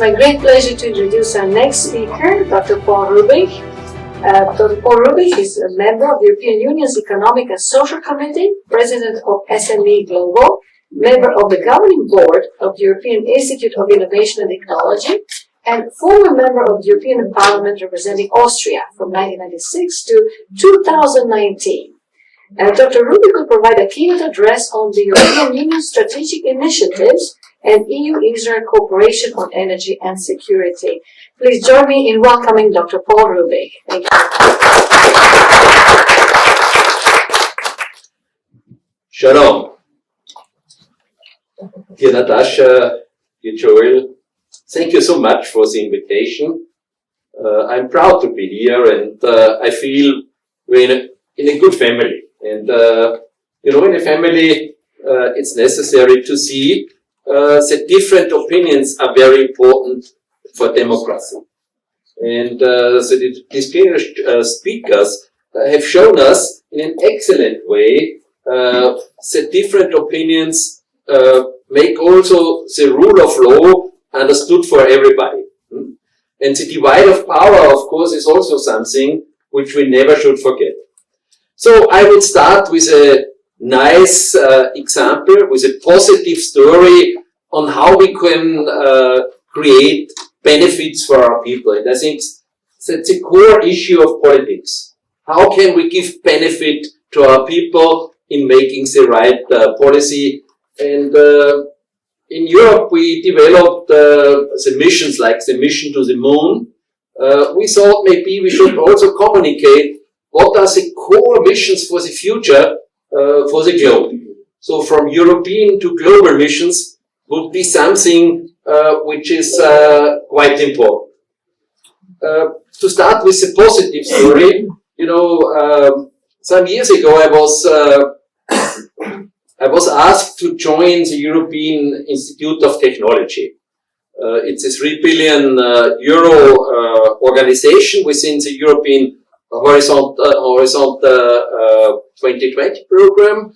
my great pleasure to introduce our next speaker, Dr. Paul Rübig. Dr. Paul Rübig is a member of the European Union's Economic and Social Committee, president of SME Global, member of the governing board of the European Institute of Innovation and Technology, and former member of the European Parliament representing Austria from 1996 to 2019. Dr. Rübig will provide a keynote address on the European Union's strategic initiatives and EU-Israel cooperation on energy and security. Please join me in welcoming Dr. Paul Rübig. Thank you. Shalom. Dear Natasha, dear Joel, thank you so much for the invitation. I'm proud to be here, and I feel we're in a good family. And, in a family, it's necessary to see that different opinions are very important for democracy. And the distinguished speakers have shown us in an excellent way that different opinions make also the rule of law understood for everybody. And the divide of power, of course, is also something which we never should forget. So I would start with a nice example, with a positive story on how we can create benefits for our people. And I think that's a core issue of politics. How can we give benefit to our people in making the right policy? And in Europe, we developed the missions, like the mission to the moon. We thought maybe we should also communicate what are the core missions for the future for the globe. So from European to global missions would be something which is quite important. To start with the positive story, some years ago I was asked to join the European Institute of Technology. It's a 3 billion euro organization within the European Horizon 2020 program.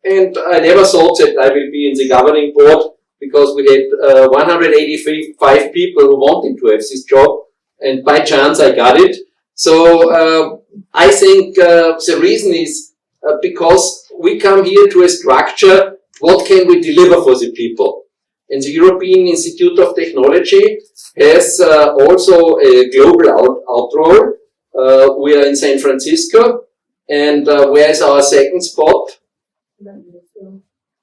And I never thought that I will be in the governing board, because we had 185 people who wanted to have this job, and by chance I got it. So I think the reason is because we come here to a structure, what can we deliver for the people? And the European Institute of Technology has also a global outroll. We are in San Francisco, and where is our second spot?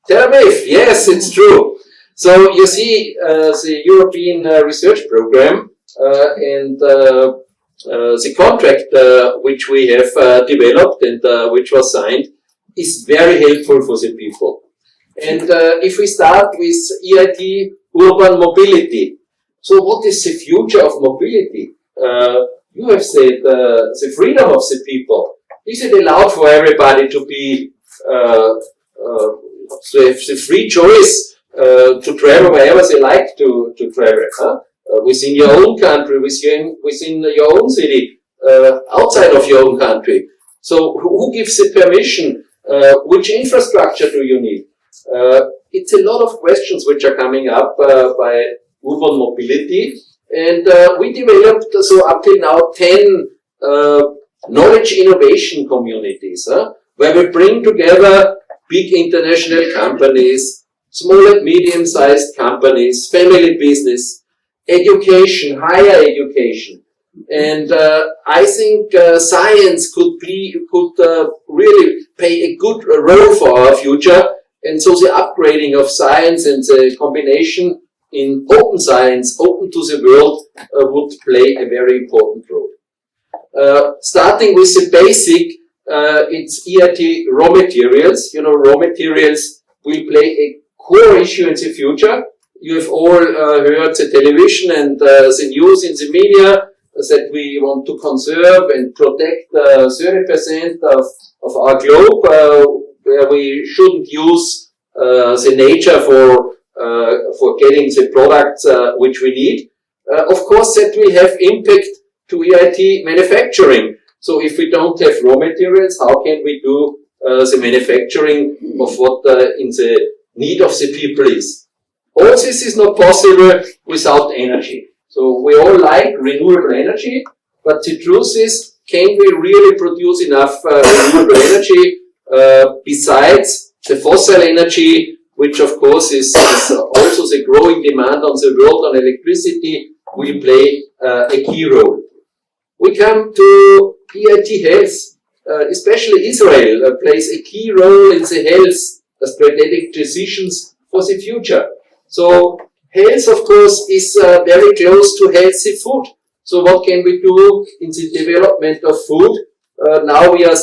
Tel Aviv, yes, it's true. So you see the European research program and the contract which we have developed and which was signed is very helpful for the people. And if we start with EIT urban mobility, so what is the future of mobility? You have said the freedom of the people. Is it allowed for everybody to be to have the free choice to travel wherever they like to travel, within your own country, within your own city, outside of your own country? So who gives the permission? Which infrastructure do you need? It's a lot of questions which are coming up by urban mobility, and we developed so up till now 10 knowledge innovation communities, where we bring together big international companies, small and medium-sized companies, family business, education, higher education. And I think science could really play a good role for our future. And so the upgrading of science and the combination in open science, open to the world, would play a very important role. Starting with the basic, it's EIT raw materials. Raw materials will play a core issue in the future. You have all heard the television and the news in the media that we want to conserve and protect 30% of our globe, where we shouldn't use the nature for getting the products which we need. Of course, that will have impact to EIT manufacturing. So if we don't have raw materials, how can we do the manufacturing of what in the need of the people is? all this is not possible without energy. So we all like renewable energy, but the truth is, can we really produce enough renewable energy besides the fossil energy, which of course is also the growing demand on the world on electricity, will play a key role. We come to EIT Health, especially Israel plays a key role in the health strategic decisions for the future. So health, of course, is very close to healthy food. So what can we do in the development of food? Now we are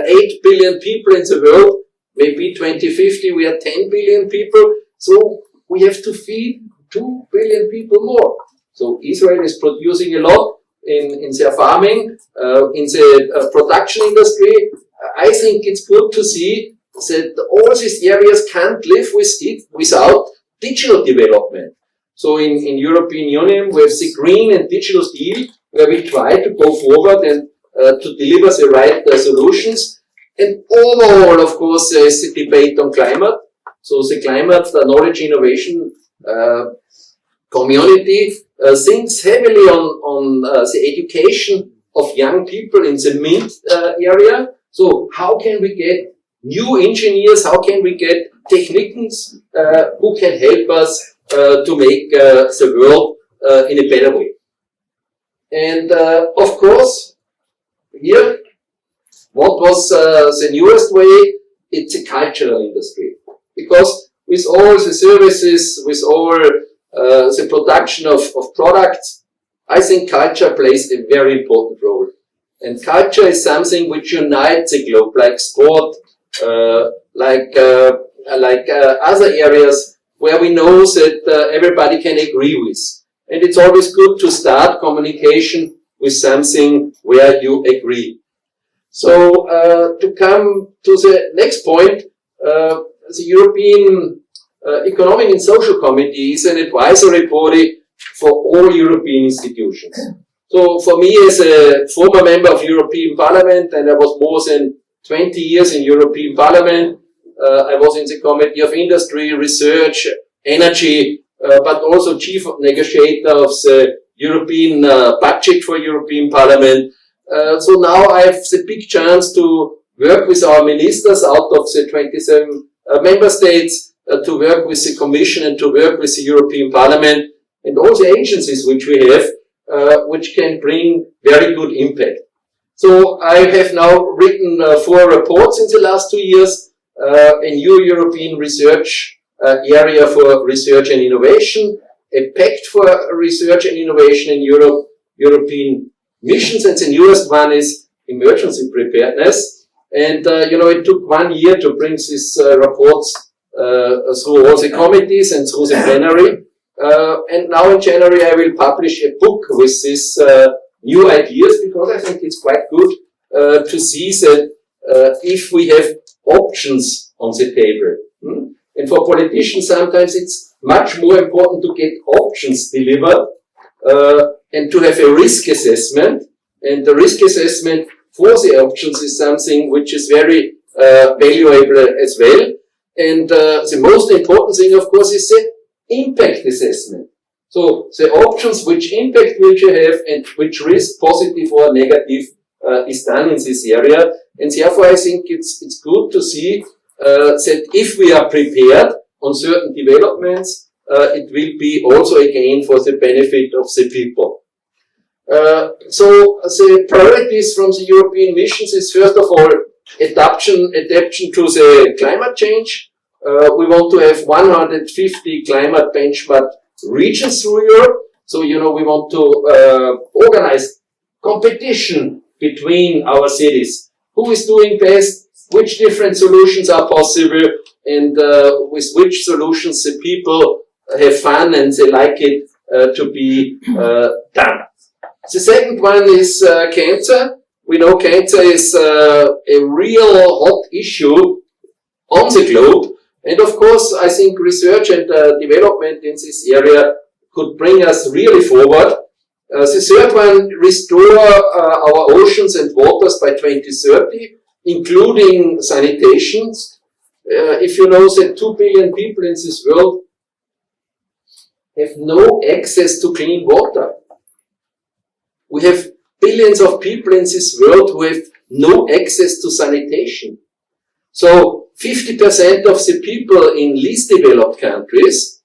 8 billion people in the world. Maybe 2050 we are 10 billion people. So we have to feed 2 billion people more. So Israel is producing a lot in their farming, in the production industry. I think it's good to see that all these areas can't live without digital development. So in European Union we have the Green and Digital Deal, where we try to go forward and to deliver the right solutions. And overall, of course, there is the debate on climate. So the climate knowledge innovation community thinks heavily on the education of young people in the MINT area. So how can we get new engineers, how can we get technicians who can help us to make the world in a better way. And of course, here, what was the newest way? It's a cultural industry. Because with all the services, with all the production of products, I think culture plays a very important role. And culture is something which unites the globe, like sport, like other areas where we know that everybody can agree with. And it's always good to start communication with something where you agree. So to come to the next point, the European Economic and Social Committee is an advisory body for all European institutions. So for me, as a former member of European Parliament, and I was more than 20 years in European Parliament, I was in the Committee of Industry, Research, Energy, but also chief negotiator of the European budget for European Parliament. So now I have the big chance to work with our ministers out of the 27 member states, to work with the Commission and to work with the European Parliament and all the agencies which we have, which can bring very good impact. So I have now written 4 reports in the last 2 years, a new European research area for research and innovation, a pact for research and innovation in Europe, European missions, and the newest one is emergency preparedness. And, it took 1 year to bring these reports through all the committees and through the plenary. And now in January I will publish a book with these new ideas, because I think it's quite good to see that if we have options on the table. And for politicians sometimes it's much more important to get options delivered and to have a risk assessment. And the risk assessment for the options is something which is very valuable as well. And the most important thing, of course, is the impact assessment. So the options, which impact will you have and which risk, positive or negative, is done in this area. And therefore I think it's good to see that if we are prepared on certain developments, it will be also a gain for the benefit of the people. So the priorities from the European missions is first of all adaptation to the climate change. We want to have 150 climate benchmark regions through Europe. So, we want to organize competition between our cities. Who is doing best? Which different solutions are possible? And with which solutions the people have fun and they like it to be done. The second one is cancer. We know cancer is a real hot issue on the globe. And of course, I think research and development in this area could bring us really forward. The third one, restore our oceans and waters by 2030, including sanitations. if you know that 2 billion people in this world have no access to clean water. We have billions of people in this world who have no access to sanitation. So 50% of the people in least developed countries,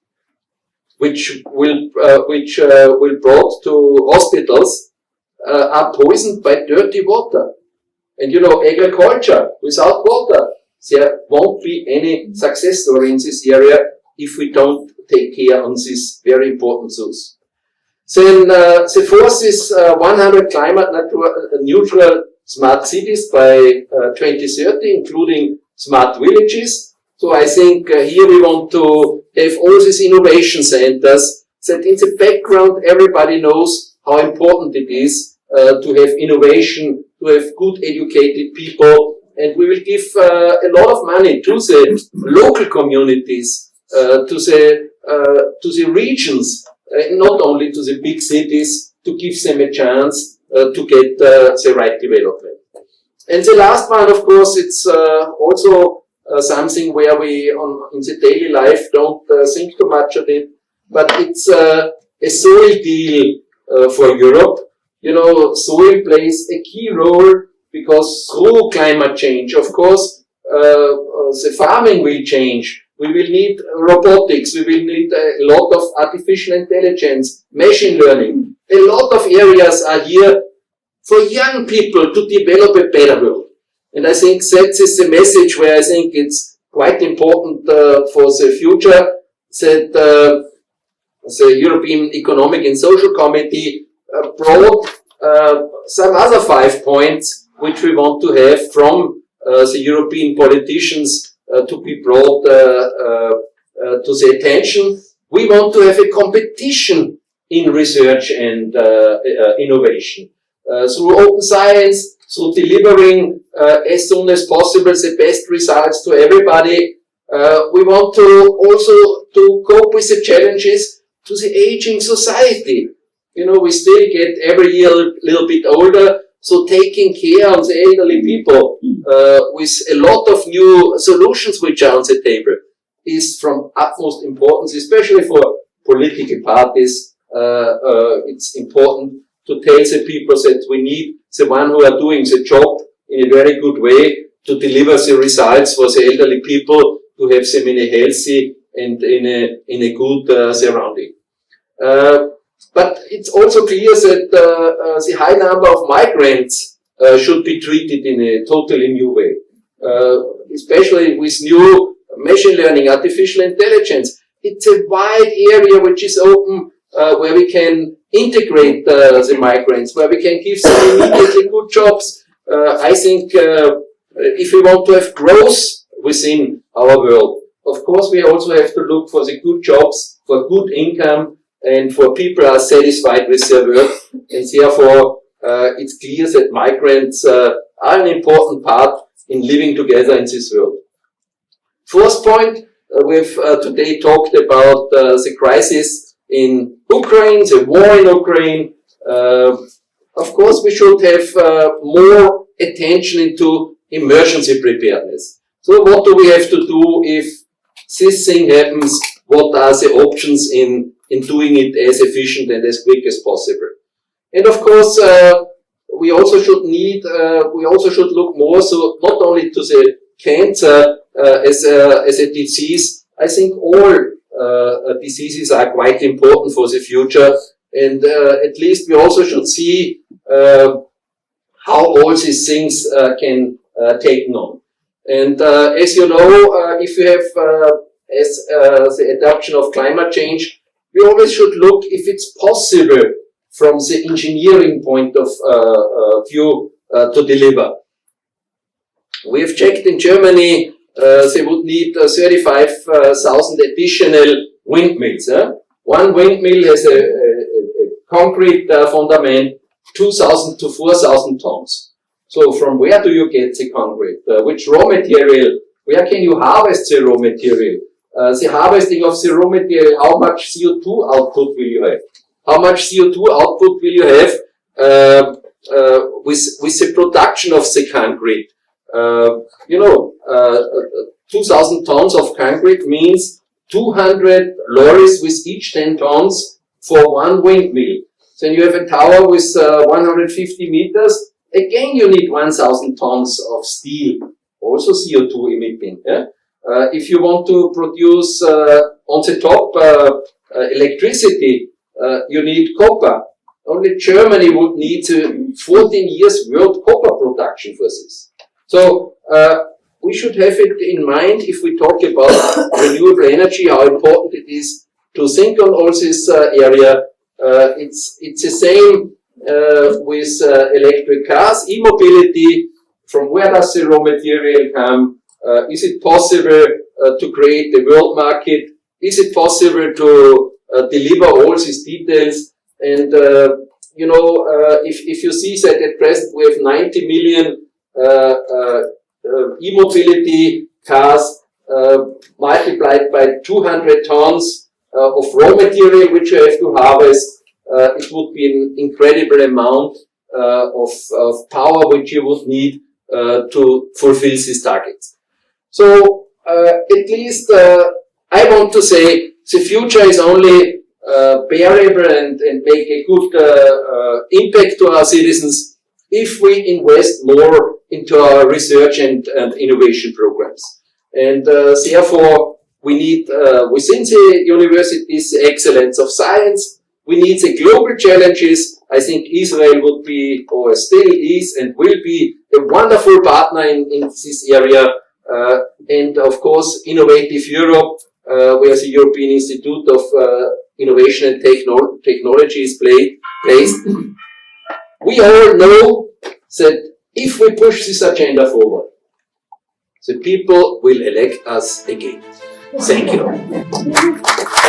which will brought to hospitals, are poisoned by dirty water. And you know, agriculture without water, there won't be any success story in this area if we don't take care on this very important source. Then the fourth is 100 climate neutral smart cities by 2030, including smart villages. So I think here we want to have all these innovation centers that in the background everybody knows how important it is to have innovation, to have good educated people, and we will give a lot of money to the local communities, to the regions, not only to the big cities, to give them a chance to get the right development. And the last one, of course, it's also something where we, in the daily life, don't think too much of it, but it's a soil deal for Europe. You know, soil plays a key role because through climate change, of course, the farming will change. We will need robotics. We will need a lot of artificial intelligence, machine learning. A lot of areas are here for young people to develop a better world. And I think that is the message where I think it's quite important for the future that the European Economic and Social Committee brought some other 5 points which we want to have from the European politicians to be brought to the attention. We want to have a competition in research and innovation through open science, through delivering as soon as possible the best results to everybody. We want to also to cope with the challenges to the aging society. You know, we still get every year a little bit older, so taking care of the elderly people with a lot of new solutions which are on the table is from utmost importance, especially for political parties. It's important to tell the people that we need the one who are doing the job in a very good way to deliver the results for the elderly people, to have them in a healthy and in a good surrounding. But it's also clear that the high number of migrants should be treated in a totally new way, especially with new machine learning, artificial intelligence. It's a wide area which is open, where we can integrate the migrants, where we can give them immediately good jobs. I think if we want to have growth within our world, of course we also have to look for the good jobs, for good income, and for people are satisfied with their work, and therefore it's clear that migrants are an important part in living together in this world. Fourth point, we've today talked about the crisis in Ukraine, the war in Ukraine. Of course, we should have more attention into emergency preparedness. So what do we have to do if this thing happens? What are the options in doing it as efficient and as quick as possible? And of course, we also should look more so not only to the cancer as a disease. I think all diseases are quite important for the future, and at least we also should see how all these things can take on. And as you know, if you have as the adoption of climate change, we always should look if it's possible from the engineering point of view to deliver. We have checked in Germany, they would need 35,000 additional windmills. One windmill has a concrete fundament, 2,000 to 4,000 tons. So from where do you get the concrete? Which raw material? Where can you harvest the raw material? The harvesting of the raw material, how much CO2 output will you have? How much CO2 output will you have with the production of the concrete? 2,000 tons of concrete means 200 lorries with each 10 tons for one windmill. Then you have a tower with 150 meters. Again, you need 1,000 tons of steel, also CO2 emitting. Yeah? If you want to produce on the top electricity, you need copper. Only Germany would need 14 years world copper production for this. So we should have it in mind if we talk about renewable energy, how important it is to think on all this area. It's the same with electric cars, e-mobility. From where does the raw material come? Is it possible to create the world market? Is it possible to deliver all these details? And if you see that at present we have 90 million e-mobility cars multiplied by 200 tons of raw material which you have to harvest, it would be an incredible amount of power which you would need to fulfill these targets. So at least I want to say the future is only bearable and make a good impact to our citizens if we invest more into our research and innovation programs. And therefore, we need within the universities the excellence of science. We need the global challenges. I think Israel would be, or still is, and will be a wonderful partner in this area. And of course, Innovative Europe, where the European Institute of Innovation and Technology is placed. We all know that if we push this agenda forward, the people will elect us again. Thank you.